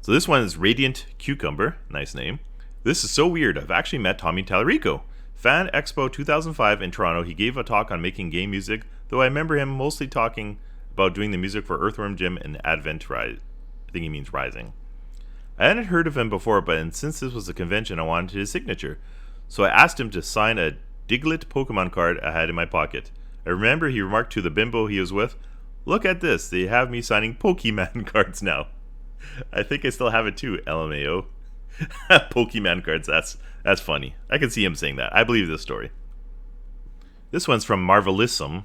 So this one is Radiant Cucumber. Nice name. This is so weird. I've actually met Tommy Tallarico. Fan Expo 2005 in Toronto, he gave a talk on making game music, though I remember him mostly talking about doing the music for Earthworm Jim and Advent Rise. I think he means Rising. I hadn't heard of him before, but since this was a convention, I wanted his signature. So I asked him to sign a Diglett Pokemon card I had in my pocket. I remember he remarked to the bimbo he was with, "Look at this, they have me signing Pokemon cards now." I think I still have it too, LMAO. Pokemon cards, that's funny. I can see him saying that. I believe this story. This one's from Marvelism.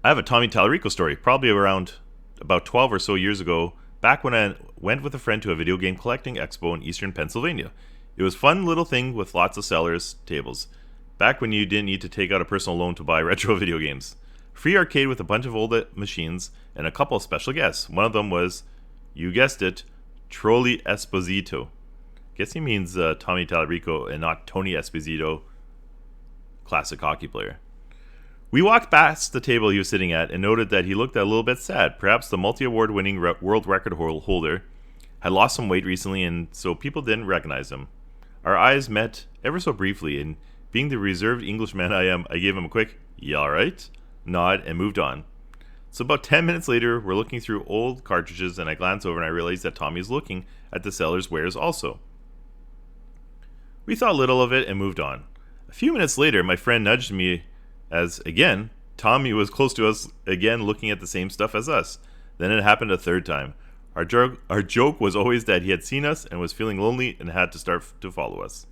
I have a Tommy Tallarico story, probably around about 12 or so years ago, back when I went with a friend to a video game collecting expo in eastern Pennsylvania. It was a fun little thing with lots of sellers' tables, back when you didn't need to take out a personal loan to buy retro video games. Free arcade with a bunch of old machines and a couple of special guests. One of them was, you guessed it, Trolley Esposito. Guess he means Tommy Tallarico and not Tony Esposito, classic hockey player. We walked past the table he was sitting at and noted that he looked a little bit sad. Perhaps the multi-award winning world record holder had lost some weight recently, and so people didn't recognize him. Our eyes met ever so briefly, and being the reserved Englishman I am, I gave him a quick, "You alright?" nod and moved on. So about 10 minutes later, we're looking through old cartridges, and I glance over and I realize that Tommy is looking at the seller's wares also. We thought little of it and moved on. A few minutes later, my friend nudged me as, again, Tommy was close to us again looking at the same stuff as us. Then it happened a third time. Our joke was always that he had seen us and was feeling lonely and had started to follow us.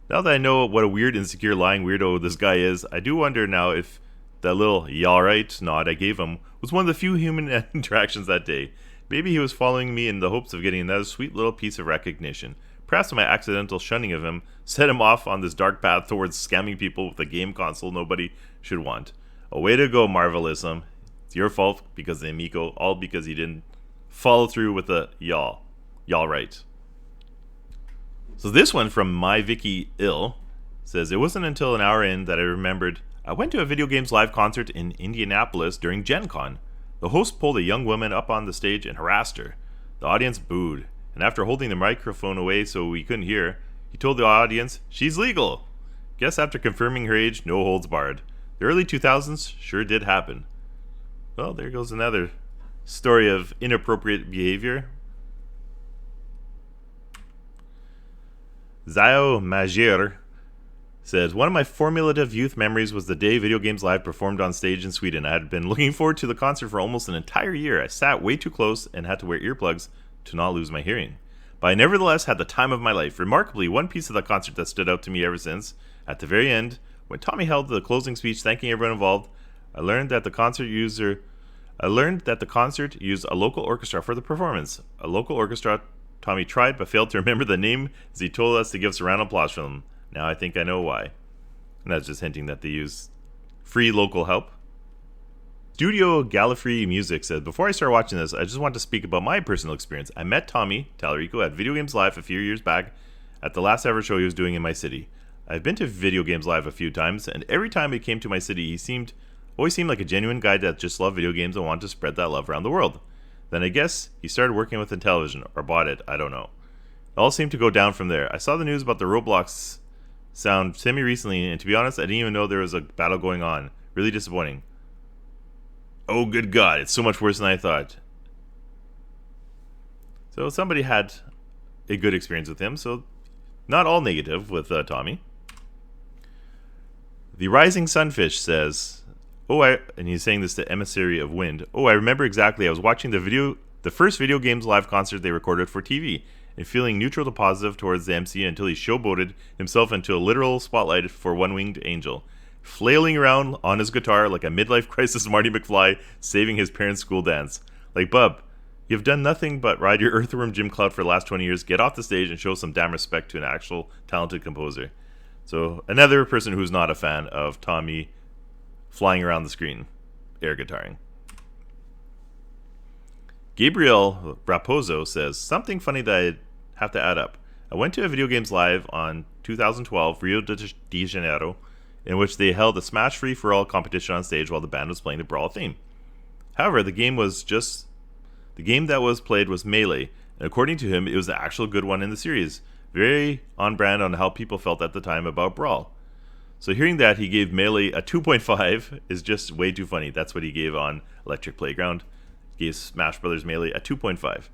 Now that I know what a weird, insecure, lying weirdo this guy is, I do wonder now if that little "y'alright" nod I gave him was one of the few human interactions that day. Maybe he was following me in the hopes of getting another sweet little piece of recognition. Perhaps my accidental shunning of him set him off on this dark path towards scamming people with a game console nobody should want. A way to go, Marvelism. It's your fault because the Amico, all because he didn't follow through with the y'all. Y'all right. So this one from My Vicky Ill says, it wasn't until an hour in that I remembered I went to a Video Games Live concert in Indianapolis during Gen Con. The host pulled a young woman up on the stage and harassed her. The audience booed, and after holding the microphone away so we couldn't hear, he told the audience, "She's legal." Guess after confirming her age, no holds barred. The early 2000s sure did happen. Well, there goes another story of inappropriate behavior. Zio Magier says, one of my formative youth memories was the day Video Games Live performed on stage in Sweden. I had been looking forward to the concert for almost an entire year. I sat way too close and had to wear earplugs to not lose my hearing. But I nevertheless had the time of my life. Remarkably, one piece of the concert that stood out to me ever since, at the very end, when Tommy held the closing speech thanking everyone involved, I learned that the concert used a local orchestra for the performance. A local orchestra Tommy tried but failed to remember the name as he told us to give us a round of applause for them. Now I think I know why. And that's just hinting that they use free local help. Studio Gallifrey Music said, before I start watching this, I just want to speak about my personal experience. I met Tommy Tallarico at Video Games Live a few years back at the last ever show he was doing in my city. I've been to Video Games Live a few times, and every time he came to my city, he always seemed like a genuine guy that just loved video games and wanted to spread that love around the world. Then I guess he started working with Intellivision, or bought it, I don't know. It all seemed to go down from there. I saw the news about the Roblox sound semi-recently, and to be honest, I didn't even know there was a battle going on. Really disappointing. Oh, good God, it's so much worse than I thought. So somebody had a good experience with him, so not all negative with Tommy. The Rising Sunfish says, and he's saying this to Emissary of Wind. I remember exactly. I was watching the first Video Games Live concert they recorded for TV, and feeling neutral to positive towards the MC until he showboated himself into a literal spotlight for one-winged angel, flailing around on his guitar like a midlife crisis Marty McFly saving his parents' school dance. Like, bub, you've done nothing but ride your Earthworm Jim clout for the last 20 years. Get off the stage and show some damn respect to an actual talented composer. So another person who's not a fan of Tommy flying around the screen, air guitaring. Gabriel Raposo says, something funny that I have to add up. I went to a Video Games Live on 2012 Rio de Janeiro, in which they held a Smash Free-for-All competition on stage while the band was playing the Brawl theme. However, the The game that was played was Melee, and according to him, it was the actual good one in the series. Very on brand on how people felt at the time about Brawl. So hearing that he gave Melee a 2.5 is just way too funny. That's what he gave on Electric Playground. He gave Smash Bros. Melee a 2.5.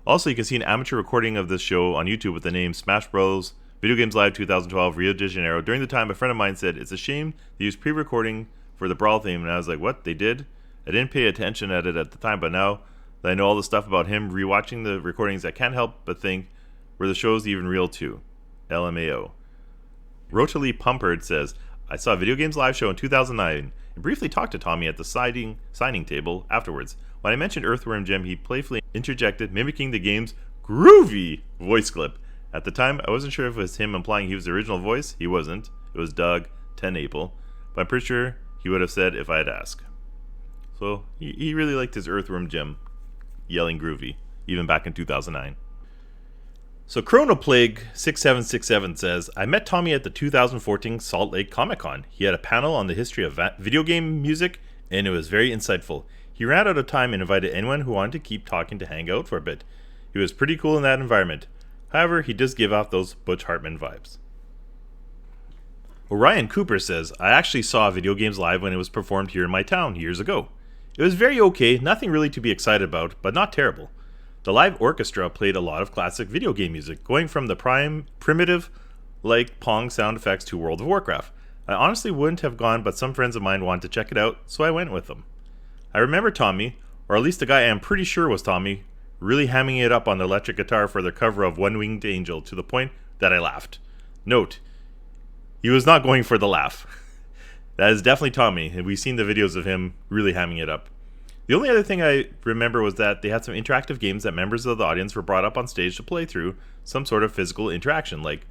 Also, you can see an amateur recording of this show on YouTube with the name Smash Bros. Video Games Live 2012 Rio de Janeiro. During the time, a friend of mine said, it's a shame they used pre-recording for the Brawl theme, and I was like, what? They did? I didn't pay attention at it at the time, but now that I know all the stuff about him rewatching the recordings, I can't help but think, were the shows even real too? LMAO. Rotally Pumperd says, I saw a Video Games Live show in 2009 and briefly talked to Tommy at the signing table afterwards. When I mentioned Earthworm Jim, he playfully interjected, mimicking the game's groovy voice clip. At the time, I wasn't sure if it was him implying he was the original voice. He wasn't. It was Doug, 10 April. But I'm pretty sure he would have said if I had asked. So, he really liked his Earthworm Jim yelling groovy, even back in 2009. So Chronoplague6767 says, I met Tommy at the 2014 Salt Lake Comic Con. He had a panel on the history of video game music, and it was very insightful. He ran out of time and invited anyone who wanted to keep talking to hang out for a bit. He was pretty cool in that environment. However, he does give off those Butch Hartman vibes. Orion Cooper says, I actually saw Video Games Live when it was performed here in my town years ago. It was very okay, nothing really to be excited about, but not terrible. The live orchestra played a lot of classic video game music, going from the primitive, like Pong sound effects to World of Warcraft. I honestly wouldn't have gone, but some friends of mine wanted to check it out, so I went with them. I remember Tommy, or at least the guy I am pretty sure was Tommy, really hamming it up on the electric guitar for their cover of One Winged Angel to the point that I laughed. Note, he was not going for the laugh. That is definitely Tommy, and we've seen the videos of him really hamming it up. The only other thing I remember was that they had some interactive games that members of the audience were brought up on stage to play through some sort of physical interaction, like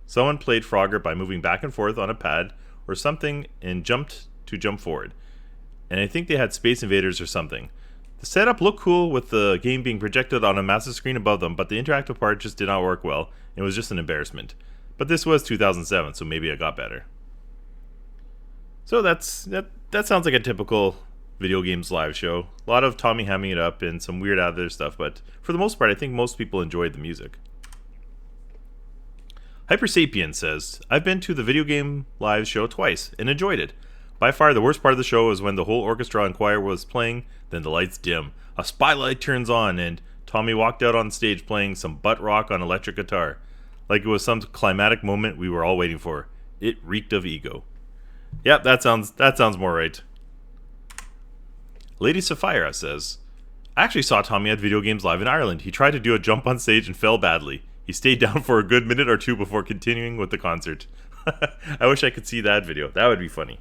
someone played Frogger by moving back and forth on a pad or something and jumped to jump forward. And I think they had Space Invaders or something. The setup looked cool with the game being projected on a massive screen above them, but the interactive part just did not work well. It was just an embarrassment. But this was 2007, so maybe it got better. So that sounds like a typical Video Games Live show. A lot of Tommy hamming it up and some weird other stuff, but for the most part, I think most people enjoyed the music. Hypersapien says, I've been to the Video Game Live show twice and enjoyed it. By far, the worst part of the show is when the whole orchestra and choir was playing, then the lights dim, a spotlight turns on, and Tommy walked out on stage playing some butt rock on electric guitar. Like it was some climatic moment we were all waiting for. It reeked of ego. Yep, that sounds more right. Lady Sapphira says, I actually saw Tommy at Video Games Live in Ireland. He tried to do a jump on stage and fell badly. He stayed down for a good minute or two before continuing with the concert. I wish I could see that video. That would be funny.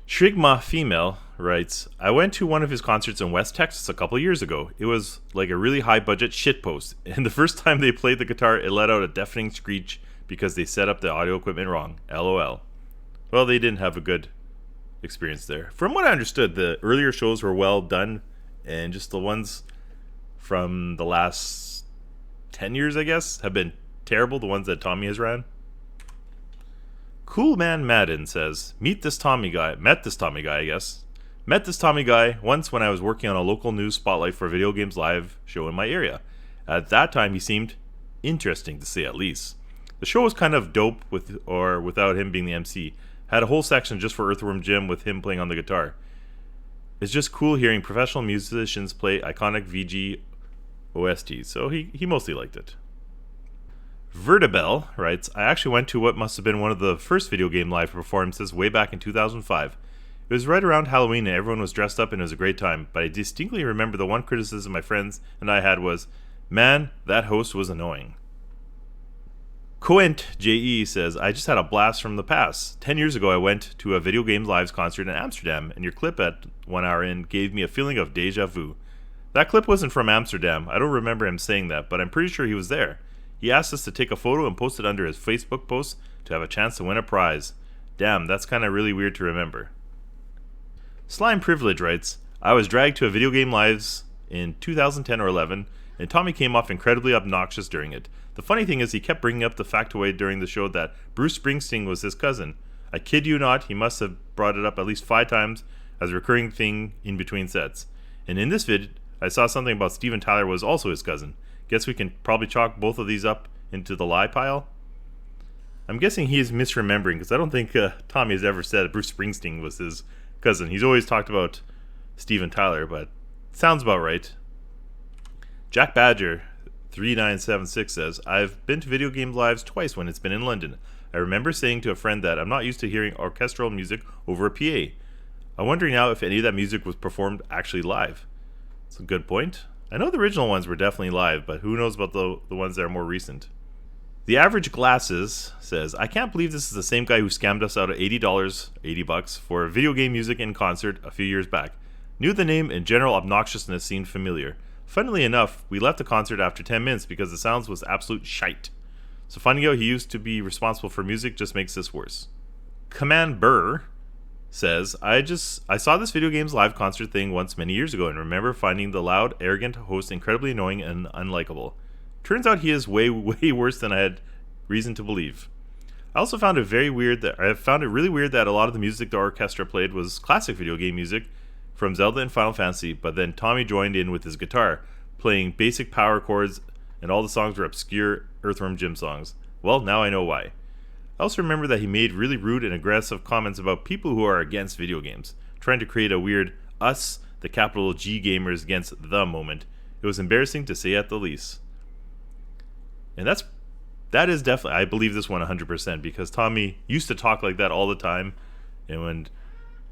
Shrigma Female writes, I went to one of his concerts in West Texas a couple years ago. It was like a really high budget shitpost, and the first time they played the guitar, it let out a deafening screech because they set up the audio equipment wrong. LOL. Well, they didn't have a good experience there. From what I understood, the earlier shows were well done, and just the ones from the last 10 years, I guess, have been terrible, the ones that Tommy has ran. Cool Man Madden says, met this Tommy guy, Met this Tommy guy once when I was working on a local news spotlight for a Video Games Live show in my area. At that time, he seemed interesting, to say at least. The show was kind of dope with or without him being the MC. Had a whole section just for Earthworm Jim with him playing on the guitar. It's just cool hearing professional musicians play iconic VG OSTs, so he mostly liked it. Vertibel writes, I actually went to what must have been one of the first Video Game Live performances way back in 2005. It was right around Halloween and everyone was dressed up and it was a great time, but I distinctly remember the one criticism my friends and I had was, man, that host was annoying. Coent JE says, I just had a blast from the past. 10 years ago I went to a Video Games Live's concert in Amsterdam, and your clip at 1 hour in gave me a feeling of deja vu. That clip wasn't from Amsterdam. I don't remember him saying that, but I'm pretty sure he was there. He asked us to take a photo and post it under his Facebook post to have a chance to win a prize. Damn, that's kinda really weird to remember. Slime Privilege writes, I was dragged to a Video Game Lives in 2010 or 11, and Tommy came off incredibly obnoxious during it. The funny thing is he kept bringing up the factoid during the show that Bruce Springsteen was his cousin. I kid you not, he must have brought it up at least 5 times as a recurring thing in between sets. And in this vid, I saw something about Steven Tyler was also his cousin. Guess we can probably chalk both of these up into the lie pile. I'm guessing he is misremembering because I don't think Tommy has ever said Bruce Springsteen was his cousin. He's always talked about Steven Tyler, but sounds about right. Jack Badger 3976 says, I've been to video game lives twice when it's been in London. I remember saying to a friend that I'm not used to hearing orchestral music over a PA. I'm wondering now if any of that music was performed actually live. It's a good point. I know the original ones were definitely live, but who knows about the ones that are more recent. The Average Glasses says, I can't believe this is the same guy who scammed us out of $80 for video game music in concert a few years back. Knew the name and general obnoxiousness seemed familiar. Funnily enough, we left the concert after 10 minutes because the sounds was absolute shite. So finding out he used to be responsible for music just makes this worse. Command Burr says, I saw this video games live concert thing once many years ago and remember finding the loud, arrogant host incredibly annoying and unlikable. Turns out he is way, way worse than I had reason to believe. I also found it really weird that a lot of the music the orchestra played was classic video game music from Zelda and Final Fantasy, but then Tommy joined in with his guitar, playing basic power chords, and all the songs were obscure Earthworm Jim songs. Well, now I know why. I also remember that he made really rude and aggressive comments about people who are against video games, trying to create a weird us, the capital G gamers against the moment. It was embarrassing to say at the least. And that is definitely, I believe this one 100%, because Tommy used to talk like that all the time, and when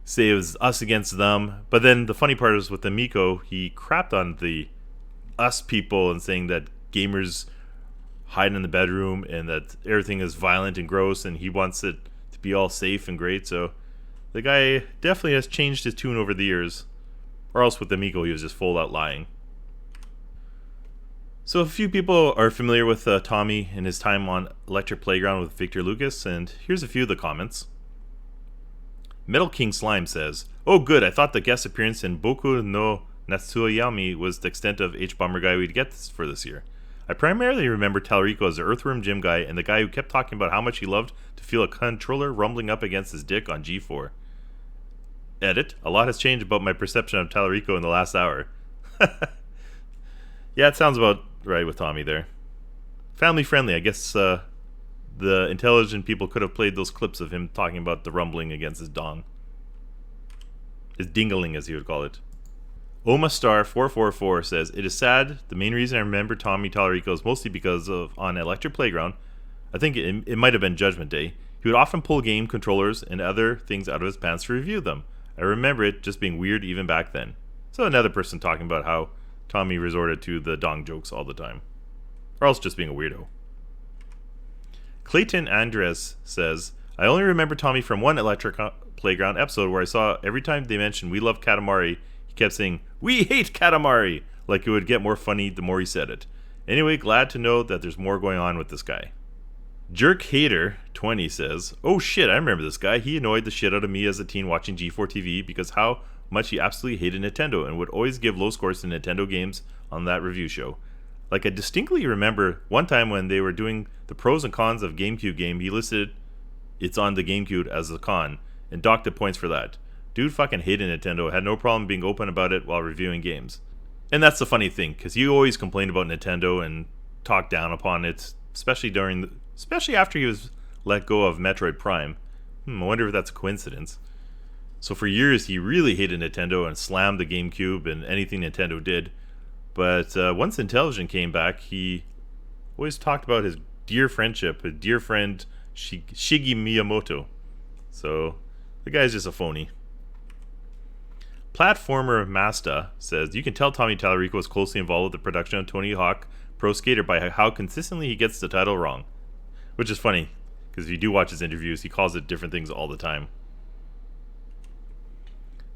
say it was us against them. But then the funny part is with Amico, he crapped on the us people and saying that gamers hide in the bedroom and that everything is violent and gross, and he wants it to be all safe and great. So the guy definitely has changed his tune over the years, or else with Amico he was just full out lying. So a few people are familiar with Tommy and his time on Electric Playground with Victor Lucas, and here's a few of the comments. Metal King Slime says, oh good, I thought the guest appearance in Boku no Natsuyomi was the extent of hbomberguy we'd get for this year. I primarily remember Tallarico as the Earthworm Jim guy and the guy who kept talking about how much he loved to feel a controller rumbling up against his dick on G4. Edit, a lot has changed about my perception of Tallarico in the last hour. Yeah, it sounds about right with Tommy there. Family friendly, I guess the Intellivision people could have played those clips of him talking about the rumbling against his dong. His dingaling, as he would call it. Omastar444 says, it is sad. The main reason I remember Tommy Tallarico is mostly because of on Electric Playground. I think it might have been Judgment Day. He would often pull game controllers and other things out of his pants to review them. I remember it just being weird even back then. So another person talking about how Tommy resorted to the dong jokes all the time. Or else just being a weirdo. Clayton Andres says, I only remember Tommy from one Electric Playground episode where I saw every time they mentioned We Love Katamari, he kept saying, We hate Katamari! Like it would get more funny the more he said it. Anyway, glad to know that there's more going on with this guy. Jerk Hater 20 says, oh shit, I remember this guy. He annoyed the shit out of me as a teen watching G4 TV because how much he absolutely hated Nintendo and would always give low scores to Nintendo games on that review show. Like I distinctly remember one time when they were doing the pros and cons of GameCube game, he listed it's on the GameCube as a con and docked the points for that. Dude fucking hated Nintendo, had no problem being open about it while reviewing games. And that's the funny thing, because he always complained about Nintendo and talked down upon it, especially after he was let go of Metroid Prime. I wonder if that's a coincidence. So for years he really hated Nintendo and slammed the GameCube and anything Nintendo did. But once Intellivision came back, he always talked about his dear friendship, his dear friend Shigi Miyamoto. So the guy's just a phony. Platformer Masta says, you can tell Tommy Tallarico is closely involved with the production of Tony Hawk Pro Skater by how consistently he gets the title wrong. Which is funny, because if you do watch his interviews, he calls it different things all the time.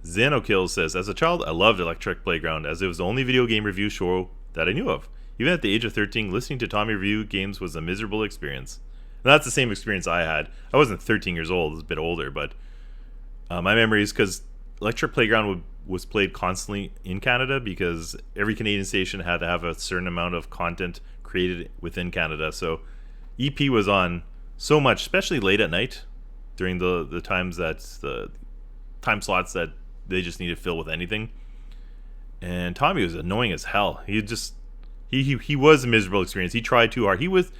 Xenokill says, as a child, I loved Electric Playground, as it was the only video game review show that I knew of. Even at the age of 13, listening to Tommy review games was a miserable experience. And that's the same experience I had. I wasn't 13 years old, I was a bit older, but my memories, because Electric Playground was played constantly in Canada, because every Canadian station had to have a certain amount of content created within Canada. So EP was on so much, especially late at night, during the times that the time slots that they just need to fill with anything. And Tommy was annoying as hell. He was a miserable experience. He tried too hard. He was,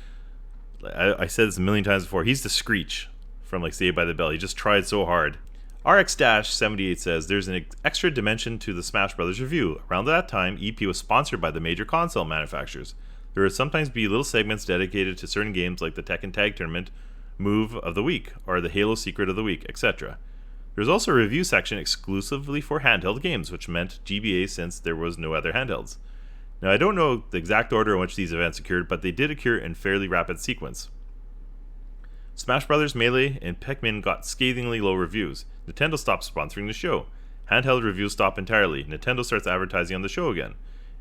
I said this a million times before, he's the Screech from like Saved by the Bell. He just tried so hard. RX-78 says there's an extra dimension to the Smash Brothers review. Around that time, EP was sponsored by the major console manufacturers. There would sometimes be little segments dedicated to certain games like the Tekken Tag Tournament Move of the Week or the Halo Secret of the Week, etc. There's also a review section exclusively for handheld games, which meant GBA since there was no other handhelds. Now, I don't know the exact order in which these events occurred, but they did occur in fairly rapid sequence. Smash Bros. Melee and Pikmin got scathingly low reviews. Nintendo stopped sponsoring the show. Handheld reviews stop entirely. Nintendo starts advertising on the show again.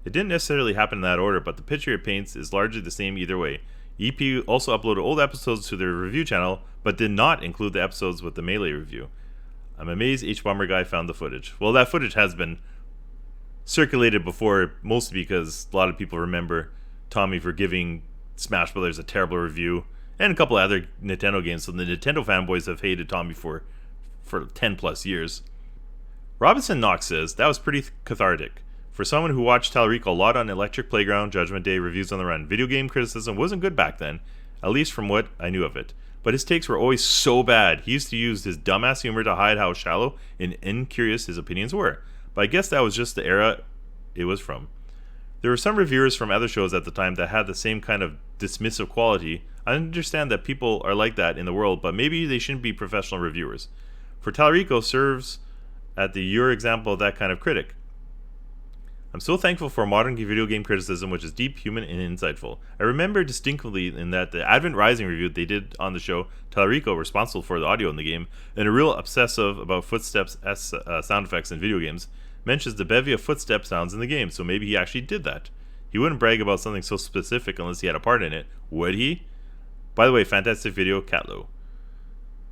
It didn't necessarily happen in that order, but the picture it paints is largely the same either way. EP also uploaded old episodes to their review channel, but did not include the episodes with the Melee review. I'm amazed hbomberguy found the footage. Well, that footage has been circulated before, mostly because a lot of people remember Tommy for giving Smash Brothers a terrible review, and a couple of other Nintendo games, so the Nintendo fanboys have hated Tommy for 10 plus years. Robinson Knox says, that was pretty cathartic. For someone who watched Tallarico a lot on Electric Playground, Judgment Day, Reviews on the Run, video game criticism wasn't good back then, at least from what I knew of it. But his takes were always so bad. He used to use his dumbass humor to hide how shallow and incurious his opinions were. But I guess that was just the era it was from. There were some reviewers from other shows at the time that had the same kind of dismissive quality. I understand that people are like that in the world, but maybe they shouldn't be professional reviewers. For Tallarico serves at the your example of that kind of critic. I'm so thankful for modern video game criticism, which is deep, human, and insightful. I remember distinctly in that the Advent Rising review they did on the show, Tallarico, responsible for the audio in the game, and a real obsessive about footsteps as sound effects in video games, mentions the bevy of footstep sounds in the game, so maybe he actually did that. He wouldn't brag about something so specific unless he had a part in it, would he? By the way, fantastic video, Catlo.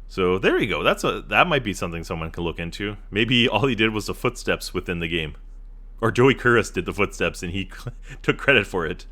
So there you go. That might be something someone can look into. Maybe all he did was the footsteps within the game. Or Joey Kuras did the footsteps and he took credit for it.